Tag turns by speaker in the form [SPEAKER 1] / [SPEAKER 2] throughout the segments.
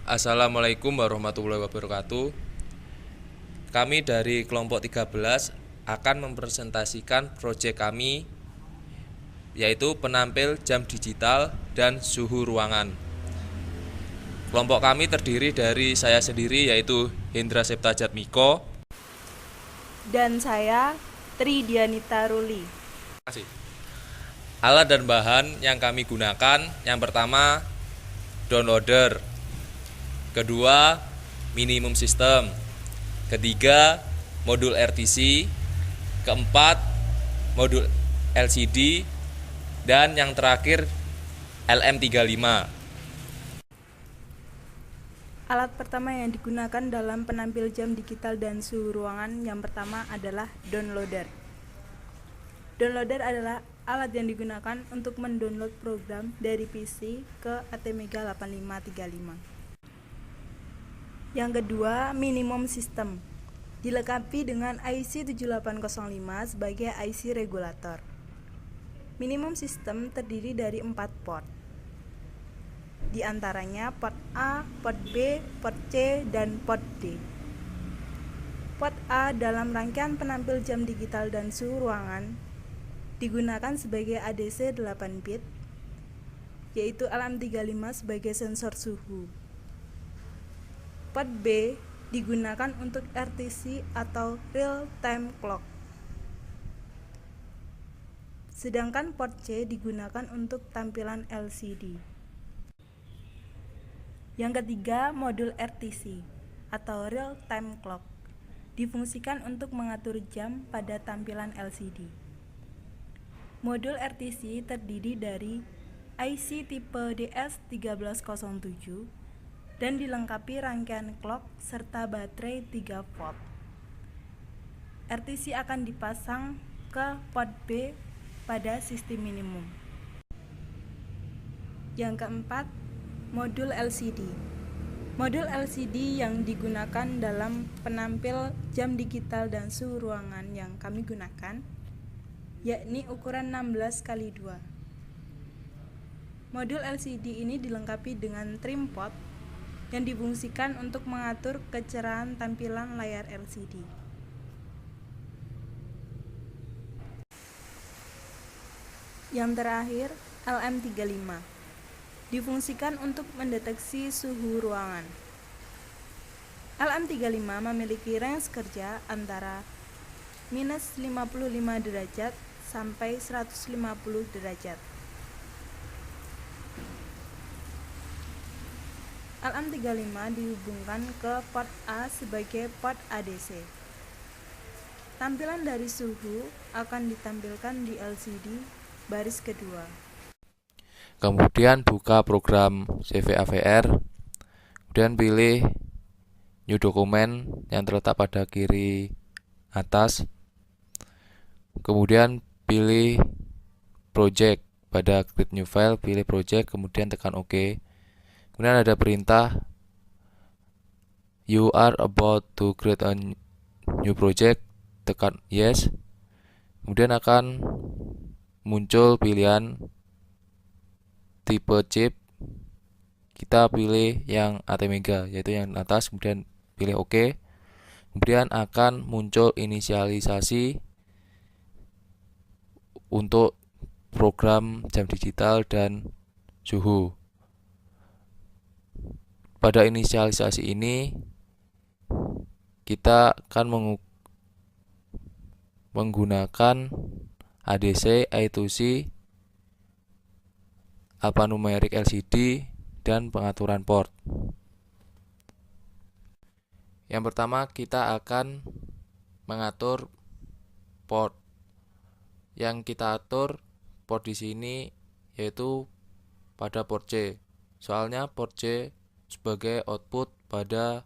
[SPEAKER 1] Assalamualaikum warahmatullahi wabarakatuh. Kami dari kelompok 13 akan mempresentasikan proyek kami, yaitu penampil jam digital dan suhu ruangan. Kelompok kami terdiri dari saya sendiri, yaitu Hendra Septa Jatmiko.
[SPEAKER 2] Dan saya Tri Dianita Ruli.
[SPEAKER 1] Alat dan bahan yang kami gunakan, yang pertama downloader, kedua minimum system, ketiga modul RTC, keempat modul LCD, dan yang terakhir LM35.
[SPEAKER 2] Alat pertama yang digunakan dalam penampil jam digital dan suhu ruangan yang pertama adalah downloader. Downloader adalah alat yang digunakan untuk mendownload program dari PC ke ATmega 8535. Yang kedua, minimum system. Dilengkapi dengan IC 7805 sebagai IC regulator. Minimum system terdiri dari 4 port. Di antaranya port A, port B, port C, dan port D. Port A dalam rangkaian penampil jam digital dan suhu ruangan digunakan sebagai ADC 8 bit, yaitu LM35 sebagai sensor suhu. Port B digunakan untuk RTC atau real time clock. Sedangkan port C digunakan untuk tampilan LCD. Yang ketiga, modul RTC atau real time clock difungsikan untuk mengatur jam pada tampilan LCD. Modul RTC terdiri dari IC tipe DS1307 dan dilengkapi rangkaian clock serta baterai 3 volt. RTC akan dipasang ke port B pada sistem minimum. Yang keempat, modul LCD. Modul LCD yang digunakan dalam penampil jam digital dan suhu ruangan yang kami gunakan, yakni ukuran 16x2. Modul LCD ini dilengkapi dengan trim pot yang difungsikan untuk mengatur kecerahan tampilan layar LCD. Yang terakhir, LM35 difungsikan untuk mendeteksi suhu ruangan. LM35 memiliki range kerja antara minus 55 derajat sampai 150 derajat. LM35 dihubungkan ke port A sebagai port ADC. Tampilan dari suhu akan ditampilkan di LCD baris kedua.
[SPEAKER 1] Kemudian buka program CVAVR, kemudian pilih new document yang terletak pada kiri atas, kemudian pilih project, pada create new file pilih project, kemudian tekan OK. Kemudian ada perintah you are about to create a new project, tekan yes. Kemudian akan muncul pilihan tipe chip, kita pilih yang ATmega, yaitu yang atas, kemudian pilih OK. Kemudian akan muncul inisialisasi untuk program jam digital dan suhu. Pada inisialisasi ini kita akan menggunakan ADC, I2C, alphanumeric LCD, dan pengaturan port. Yang pertama kita akan mengatur port. Yang kita atur port di sini yaitu pada port C. Soalnya port C sebagai output pada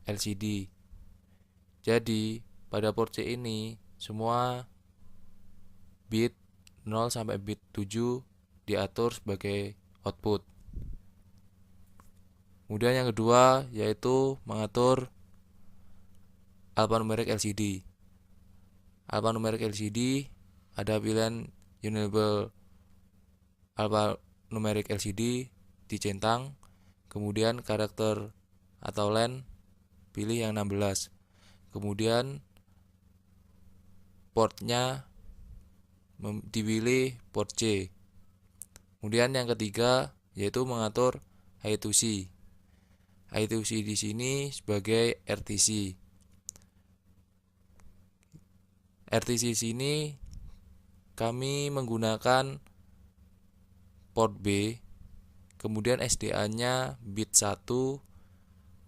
[SPEAKER 1] LCD. Jadi pada port C ini semua bit 0 sampai bit 7 diatur sebagai output. Kemudian yang kedua yaitu mengatur alphanumeric LCD. Alphanumeric LCD ada pilihan enable alphanumeric LCD dicentang, Kemudian karakter atau len pilih yang 16. Kemudian portnya dipilih port C. Kemudian yang ketiga yaitu mengatur I2C. I2C di sini sebagai RTC. RTC sini kami menggunakan port B, kemudian SDA-nya bit 1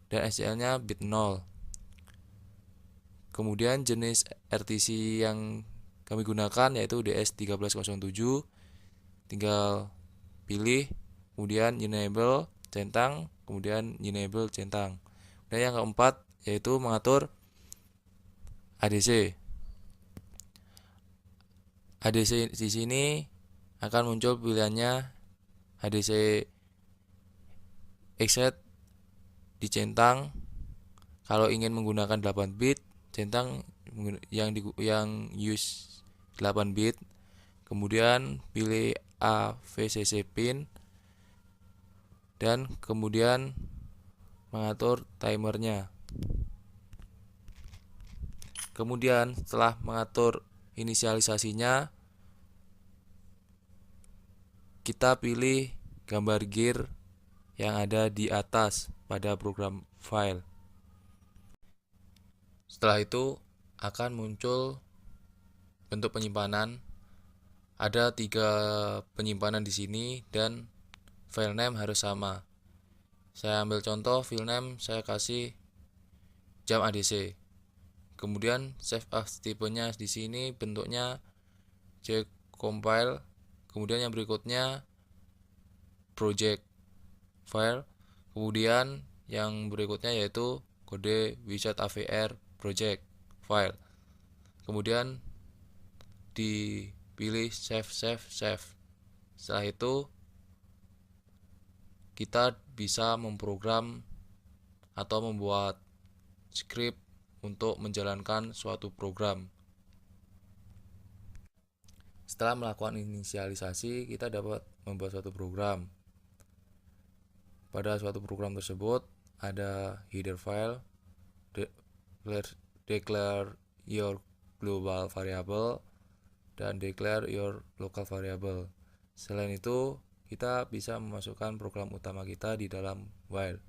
[SPEAKER 1] dan SDL-nya bit 0. Kemudian jenis RTC yang kami gunakan yaitu DS1307. Tinggal pilih, kemudian enable centang, kemudian enable centang. Dan yang keempat yaitu mengatur ADC. ADC di sini akan muncul pilihannya ADC exit dicentang. Kalau ingin menggunakan 8 bit, centang yang use 8 bit. Kemudian pilih AVCC pin dan kemudian mengatur timernya. Kemudian setelah mengatur inisialisasinya, kita pilih gambar gear yang ada di atas pada program file. Setelah itu akan muncul bentuk penyimpanan. Ada 3 penyimpanan di sini dan file name harus sama. Saya ambil contoh file name, saya kasih jam ADC. Kemudian save as tipenya di sini bentuknya jcompile. Kemudian yang berikutnya project file. Kemudian yang berikutnya yaitu kode wizard AVR project file. Kemudian dipilih save. Setelah itu kita bisa memprogram atau membuat script untuk menjalankan suatu program. Setelah melakukan inisialisasi, kita dapat membuat suatu program. Pada suatu program tersebut ada header file, declare your global variable, dan declare your local variable. Selain itu, kita bisa memasukkan program utama kita di dalam while.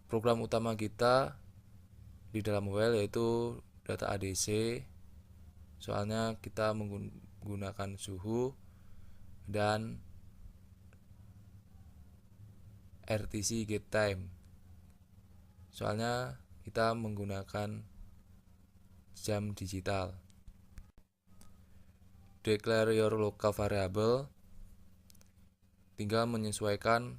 [SPEAKER 1] Program utama kita di dalam while yaitu data ADC, soalnya kita menggunakan suhu dan RTC get time, soalnya kita menggunakan jam digital. Declare your local variable, tinggal menyesuaikan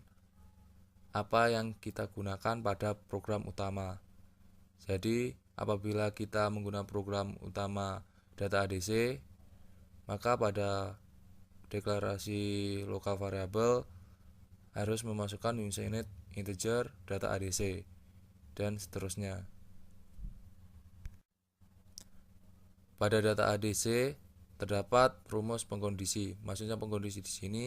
[SPEAKER 1] apa yang kita gunakan pada program utama. Jadi apabila kita menggunakan program utama data ADC, maka pada deklarasi local variable harus memasukkan unit integer data ADC dan seterusnya. Pada data ADC terdapat rumus pengkondisi. Maksudnya pengkondisi di sini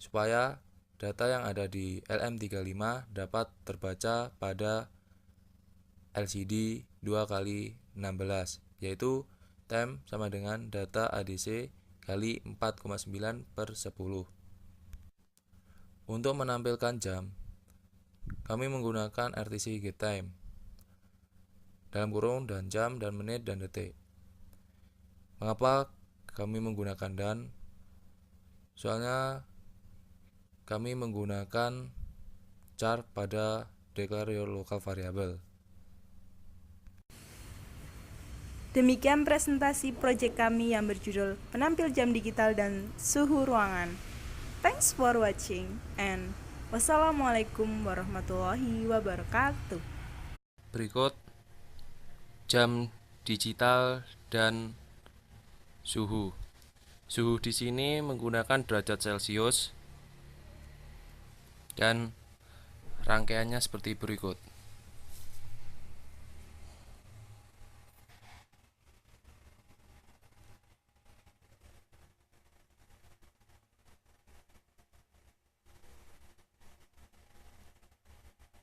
[SPEAKER 1] supaya data yang ada di LM35 dapat terbaca pada LCD 2x16, yaitu time sama dengan data ADC kali 4,9/10. Untuk menampilkan jam, kami menggunakan RTC get time dalam kurung dan jam dan menit dan detik. Mengapa kami menggunakan dan? Soalnya kami menggunakan char pada declare your local variable.
[SPEAKER 2] Demikian presentasi proyek kami yang berjudul Penampil Jam Digital dan Suhu Ruangan. Thanks for watching and wassalamualaikum warahmatullahi wabarakatuh.
[SPEAKER 1] Berikut jam digital dan suhu. Suhu di sini menggunakan derajat Celcius dan rangkaiannya seperti berikut.